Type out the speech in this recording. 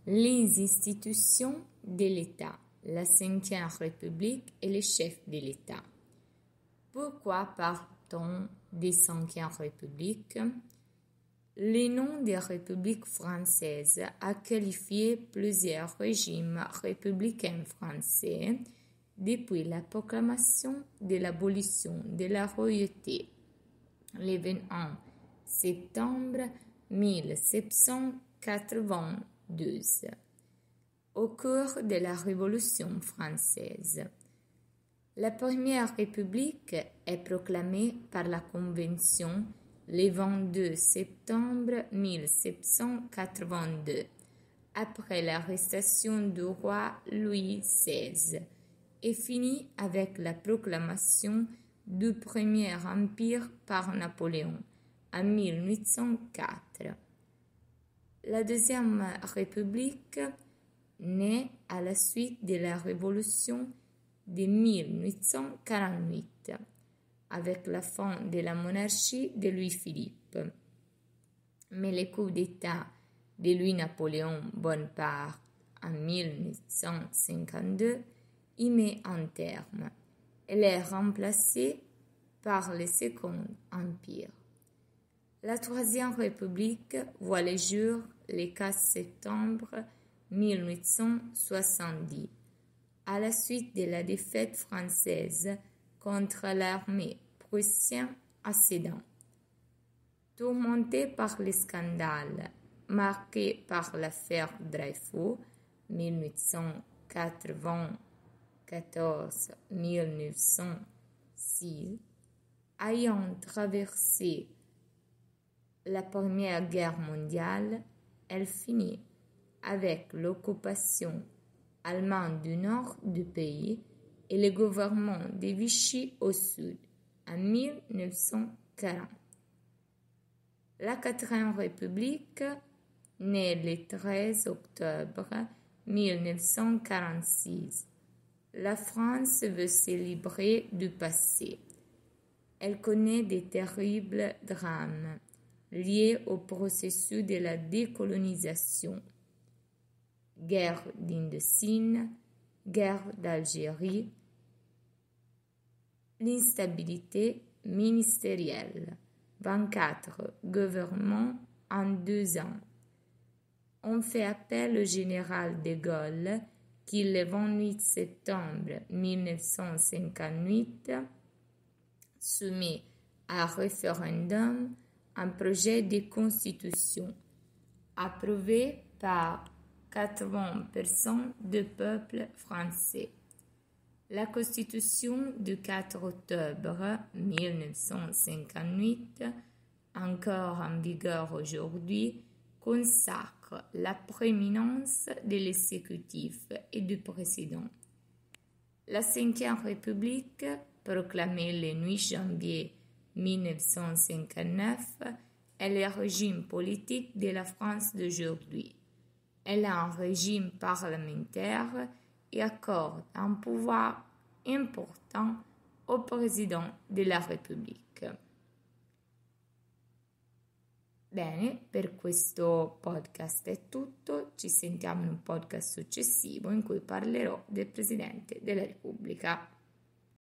les institutions de l'État, la Cinquième République et les chefs de l'État. Pourquoi parle-t-on des Cinquième République? Le nom des républiques françaises a qualifié plusieurs régimes républicains français depuis la proclamation de l'abolition de la royauté le 21 septembre 1792, au cours de la Révolution française. La Première République est proclamée par la Convention le 22 septembre 1782, après l'arrestation du roi Louis XVI, et finit avec la proclamation du Premier Empire par Napoléon en 1804. La Deuxième République naît à la suite de la Révolution de 1848, avec la fin de la monarchie de Louis-Philippe. Mais le coup d'État de Louis-Napoléon Bonaparte en 1852 y met un terme. Elle est remplacée par le Second Empire. La Troisième République voit le jour le 4 septembre 1870, à la suite de la défaite française contre l'armée prussienne à Sedan. Tourmentée par les scandales marqués par l'affaire Dreyfus 1894-1906, ayant traversé la Première Guerre mondiale, elle finit avec l'occupation allemande du nord du pays et le gouvernement de Vichy au sud en 1940. La Quatrième République naît le 13 octobre 1946. La France veut se libérer du passé. Elle connaît de terribles drames liés au processus de la décolonisation. Guerre d'Indochine, guerre d'Algérie, l'instabilité ministérielle, 24 gouvernements en 2 ans. On fait appel au général de Gaulle qui, le 28 septembre 1958, soumet à référendum un projet de constitution approuvé par 80% du peuple français. La Constitution du 4 octobre 1958, encore en vigueur aujourd'hui, consacre la prééminence de l'exécutif et du président. La Cinquième République, proclamée le 8 janvier 1959, est le régime politique de la France d'aujourd'hui. Elle a un régime parlementaire et accorde un pouvoir important au président de la Repubblica. Bene, per questo podcast è tutto, ci sentiamo in un podcast successivo in cui parlerò del Presidente della Repubblica.